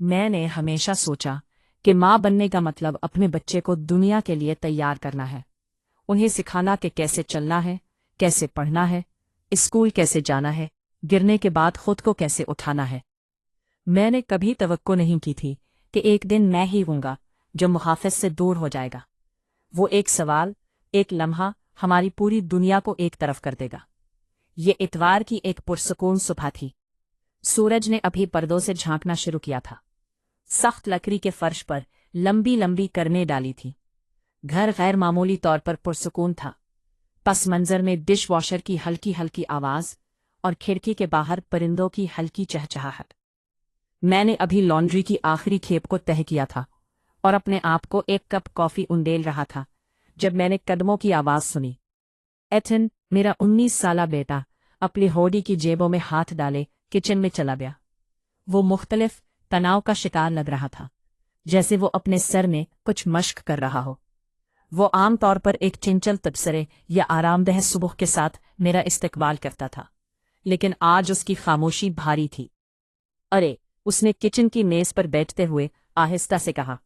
मैंने हमेशा सोचा कि माँ बनने का मतलब अपने बच्चे को दुनिया के लिए तैयार करना है, उन्हें सिखाना कि कैसे चलना है, कैसे पढ़ना है, स्कूल कैसे जाना है, गिरने के बाद खुद को कैसे उठाना है। मैंने कभी तवक्को नहीं की थी कि एक दिन मैं ही हूँगा जो मुहाफ़िज से दूर हो जाएगा। वो एक सवाल, एक लम्हा हमारी पूरी दुनिया को एक तरफ कर देगा। ये इतवार की एक पुरसकून सुबह थी। सूरज ने अभी पर्दों से झांकना शुरू किया था। सख्त लकड़ी के फर्श पर लंबी लंबी करनें डाली थी। घर गैर मामूली तौर पर पुरसकून था। पस मंजर में डिश वॉशर की हल्की हल्की आवाज और खिड़की के बाहर परिंदों की हल्की चहचहाहट। मैंने अभी लॉन्ड्री की आखिरी खेप को तह किया था और अपने आप को एक कप कॉफी उंडेल रहा था जब मैंने कदमों की आवाज सुनी। एथन, मेरा 19 साला बेटा, अपनी होडी की जेबों में हाथ डाले किचन में चला गया। वो मुख्तलिफ तनाव का शिकार लग रहा था, जैसे वो अपने सर में कुछ मश्क कर रहा हो। वो आम तौर पर एक चंचल तबसरे या आरामदेह सुबह के साथ मेरा इस्तकबाल करता था, लेकिन आज उसकी खामोशी भारी थी। अरे, उसने किचन की मेज पर बैठते हुए आहिस्ता से कहा।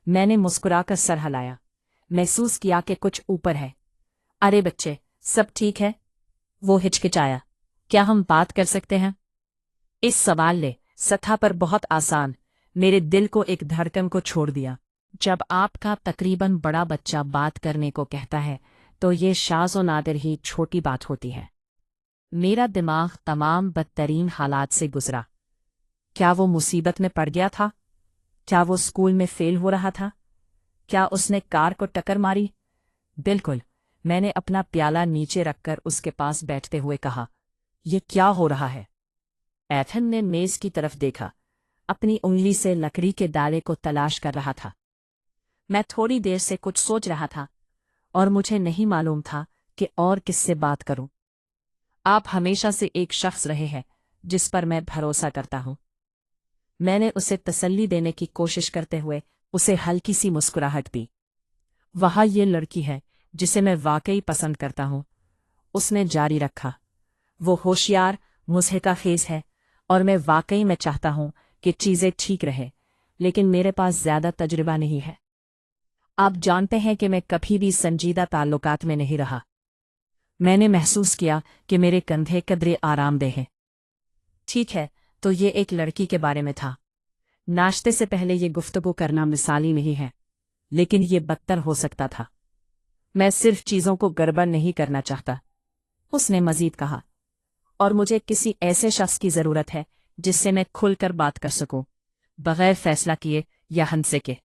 मैंने मुस्कुराकर सर हिलाया। महसूस किया कि कुछ ऊपर है। अरे बच्चे, सब ठीक है? वो हिचकिचाया। क्या हम बात कर सकते हैं? इस सवाल ने सतह पर बहुत आसान मेरे दिल को एक धड़कन को छोड़ दिया। जब आपका तकरीबन बड़ा बच्चा बात करने को कहता है तो ये शाज़ व नादिर ही छोटी बात होती है। मेरा दिमाग तमाम बदतरीन हालात से गुजरा। क्या वो मुसीबत में पड़ गया था? क्या वो स्कूल में फेल हो रहा था? क्या उसने कार को टक्कर मारी? बिल्कुल। मैंने अपना प्याला नीचे रखकर उसके पास बैठते हुए कहा, ये क्या हो रहा है? एथन ने मेज की तरफ देखा, अपनी उंगली से लकड़ी के डाले को तलाश कर रहा था। मैं थोड़ी देर से कुछ सोच रहा था और मुझे नहीं मालूम था कि और किससे बात करूं। आप हमेशा से एक शख्स रहे हैं जिस पर मैं भरोसा करता हूं। मैंने उसे तसल्ली देने की कोशिश करते हुए उसे हल्की सी मुस्कुराहट दी। वहाँ ये लड़की है जिसे मैं वाकई पसंद करता हूं, उसने जारी रखा। वो होशियार, मुज़हिका-खेज़ है और मैं वाकई में चाहता हूं कि चीज़ें ठीक रहे, लेकिन मेरे पास ज़्यादा तजुर्बा नहीं है। आप जानते हैं कि मैं कभी भी संजीदा ताल्लुकात में नहीं रहा। मैंने महसूस किया कि मेरे कंधे कदरे आरामदेह हैं। ठीक है, तो ये एक लड़की के बारे में था। नाश्ते से पहले ये गुफ्तगू करना मिसाली नहीं है, लेकिन ये बदतर हो सकता था। मैं सिर्फ चीज़ों को गड़बड़ नहीं करना चाहता, उसने मजीद कहा, और मुझे किसी ऐसे शख्स की ज़रूरत है जिससे मैं खुलकर बात कर सकूं, बगैर फैसला किए या हंसे के।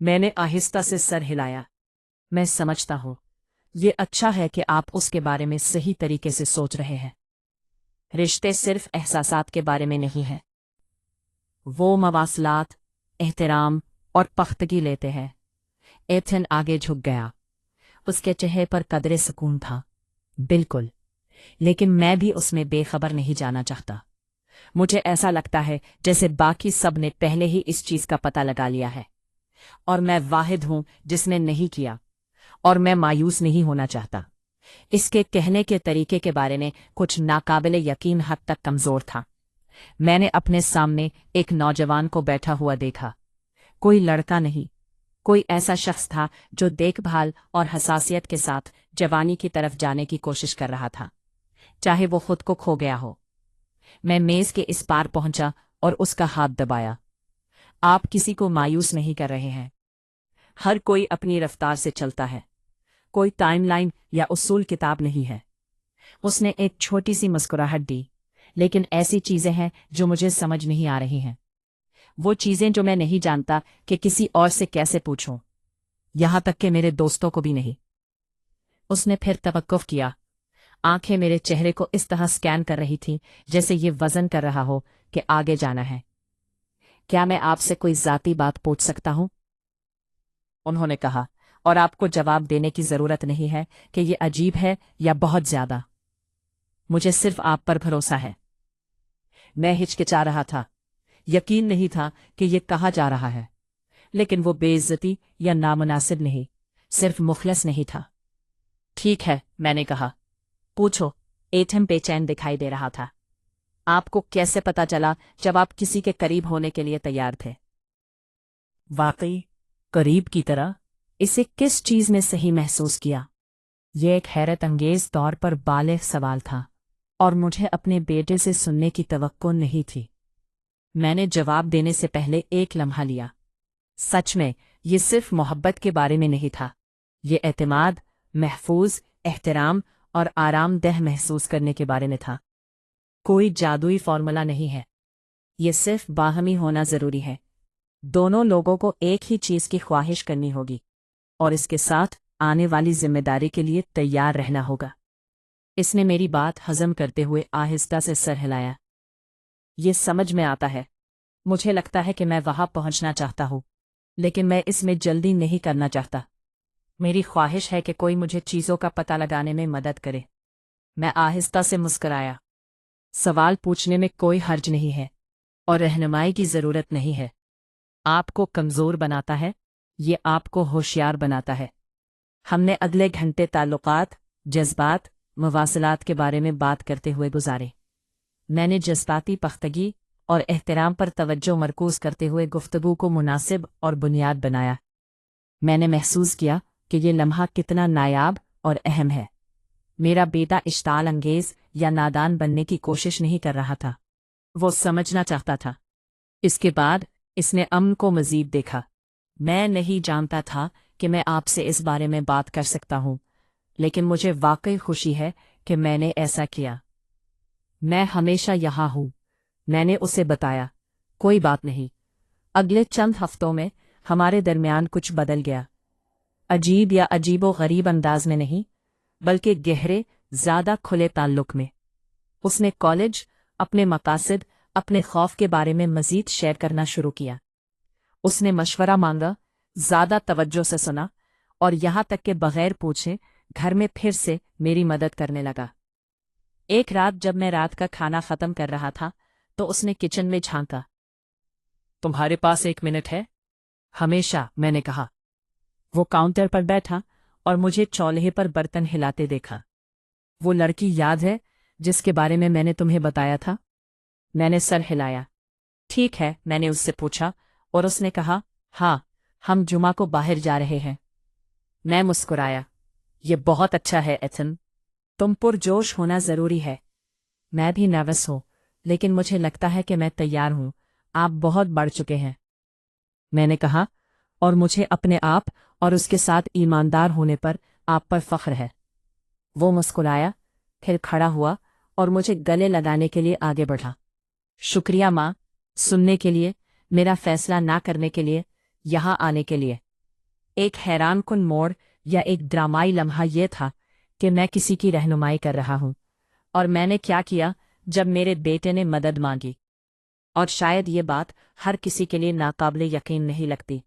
मैंने आहिस्ता से सर हिलाया। मैं समझता हूं, ये अच्छा है कि आप उसके बारे में सही तरीके से सोच रहे हैं। रिश्ते सिर्फ एहसासात के बारे में नहीं हैं। वो मवासलात, एहतराम और पख्तगी लेते हैं। एथन आगे झुक गया। उसके चेहरे पर कदरे सुकून था। बिल्कुल, लेकिन मैं भी उसमें बेखबर नहीं जाना चाहता। मुझे ऐसा लगता है जैसे बाकी सब ने पहले ही इस चीज का पता लगा लिया है, और मैं वाहिद हूं जिसने नहीं किया, और मैं मायूस नहीं होना चाहता। इसके कहने के तरीके के बारे में कुछ नाकाबिले यकीन हद तक कमजोर था। मैंने अपने सामने एक नौजवान को बैठा हुआ देखा। कोई लड़का नहीं, कोई ऐसा शख्स था जो देखभाल और हसासियत के साथ जवानी की तरफ जाने की कोशिश कर रहा था, चाहे वो खुद को खो गया हो। मैं मेज के इस पार पहुंचा और उसका हाथ दबाया। आप किसी को मायूस नहीं कर रहे हैं। हर कोई अपनी रफ्तार से चलता है। कोई टाइमलाइन या उसूल किताब नहीं है। उसने एक छोटी सी मुस्कुराहट दी। लेकिन ऐसी चीजें हैं जो मुझे समझ नहीं आ रही हैं। वो चीजें जो मैं नहीं जानता कि किसी और से कैसे पूछूं, यहां तक कि मेरे दोस्तों को भी नहीं। उसने फिर तवक्कुफ किया। आंखें मेरे चेहरे को इस तरह स्कैन कर रही थी जैसे ये वजन कर रहा हो कि आगे जाना है। क्या मैं आपसे कोई ज़ाती बात पूछ सकता हूं? उन्होंने कहा, और आपको जवाब देने की जरूरत नहीं है कि ये अजीब है या बहुत ज्यादा। मुझे सिर्फ आप पर भरोसा है। मैं हिचकिचा रहा था। यकीन नहीं था कि ये कहा जा रहा है, लेकिन वो बेइज्जती या नामुनासिब नहीं, सिर्फ मुखलस नहीं था। ठीक है, मैंने कहा। पूछो। एथम बेचैन दिखाई दे रहा था। آپ کو کیسے پتا چلا جب آپ کسی کے قریب ہونے کے لیے تیار تھے؟ واقعی قریب کی طرح؟ اسے کس چیز میں صحیح محسوس کیا؟ یہ ایک حیرت انگیز طور پر بالغ سوال تھا، اور مجھے اپنے بیٹے سے سننے کی توقع نہیں تھی۔ میں نے جواب دینے سے پہلے ایک لمحہ لیا۔ سچ میں یہ صرف محبت کے بارے میں نہیں تھا، یہ اعتماد، محفوظ، احترام اور آرام دہ محسوس کرنے کے بارے میں تھا۔ کوئی جادوئی فارمولا نہیں ہے، یہ صرف باہمی ہونا ضروری ہے۔ دونوں لوگوں کو ایک ہی چیز کی خواہش کرنی ہوگی، اور اس کے ساتھ آنے والی ذمہ داری کے لیے تیار رہنا ہوگا۔ اس نے میری بات ہضم کرتے ہوئے آہستہ سے سر ہلایا۔ یہ سمجھ میں آتا ہے، مجھے لگتا ہے کہ میں وہاں پہنچنا چاہتا ہوں، لیکن میں اس میں جلدی نہیں کرنا چاہتا۔ میری خواہش ہے کہ کوئی مجھے چیزوں کا پتہ لگانے میں مدد کرے۔ میں آہستہ سے مسکرایا۔ سوال پوچھنے میں کوئی حرج نہیں ہے، اور رہنمائی کی ضرورت نہیں ہے۔ آپ کو کمزور بناتا ہے، یہ آپ کو ہوشیار بناتا ہے۔ ہم نے اگلے گھنٹے تعلقات، جذبات، مواصلات کے بارے میں بات کرتے ہوئے گزارے۔ میں نے جذباتی پختگی اور احترام پر توجہ مرکوز کرتے ہوئے گفتگو کو مناسب اور بنیاد بنایا۔ میں نے محسوس کیا کہ یہ لمحہ کتنا نایاب اور اہم ہے۔ میرا بیٹا اشتعال انگیز یا نادان بننے کی کوشش نہیں کر رہا تھا، وہ سمجھنا چاہتا تھا۔ اس کے بعد اس نے امن کو مزید دیکھا۔ میں نہیں جانتا تھا کہ میں آپ سے اس بارے میں بات کر سکتا ہوں، لیکن مجھے واقعی خوشی ہے کہ میں نے ایسا کیا۔ میں ہمیشہ یہاں ہوں، میں نے اسے بتایا۔ کوئی بات نہیں، اگلے چند ہفتوں میں ہمارے درمیان کچھ بدل گیا۔ عجیب یا عجیب و غریب انداز میں نہیں، بلکہ گہرے، زیادہ کھلے تعلق میں۔ اس نے کالج، اپنے مقاصد، اپنے خوف کے بارے میں مزید شیئر کرنا شروع کیا۔ اس نے مشورہ مانگا، زیادہ توجہ سے سنا، اور یہاں تک کہ بغیر پوچھے گھر میں پھر سے میری مدد کرنے لگا۔ ایک رات جب میں رات کا کھانا ختم کر رہا تھا تو اس نے کچن میں جھانکا۔ تمہارے پاس 1 منٹ ہے؟ ہمیشہ، میں نے کہا۔ وہ کاؤنٹر پر بیٹھا اور مجھے چولہے پر برتن ہلاتے دیکھا۔ وہ لڑکی یاد ہے جس کے بارے میں نے تمہیں بتایا تھا؟ میں نے سر ہلایا۔ ٹھیک ہے، میں نے اس سے پوچھا، اور اس نے کہا، ہاں، ہم جمعہ کو باہر جا رہے ہیں۔ میں مسکرایا۔ یہ بہت اچھا ہے ایتھن، تم پرجوش ہونا ضروری ہے۔ میں بھی نروس ہوں، لیکن مجھے لگتا ہے کہ میں تیار ہوں۔ آپ بہت بڑھ چکے ہیں، میں نے کہا، اور مجھے اپنے آپ اور اس کے ساتھ ایماندار ہونے پر آپ پر فخر ہے۔ وہ مسکرایا، پھر کھڑا ہوا اور مجھے گلے لگانے کے لیے آگے بڑھا۔ شکریہ ماں، سننے کے لیے، میرا فیصلہ نہ کرنے کے لیے، یہاں آنے کے لیے۔ ایک حیران کن موڑ یا ایک ڈرامائی لمحہ یہ تھا کہ میں کسی کی رہنمائی کر رہا ہوں، اور میں نے کیا کیا جب میرے بیٹے نے مدد مانگی۔ اور شاید یہ بات ہر کسی کے لیے ناقابل یقین نہیں لگتی،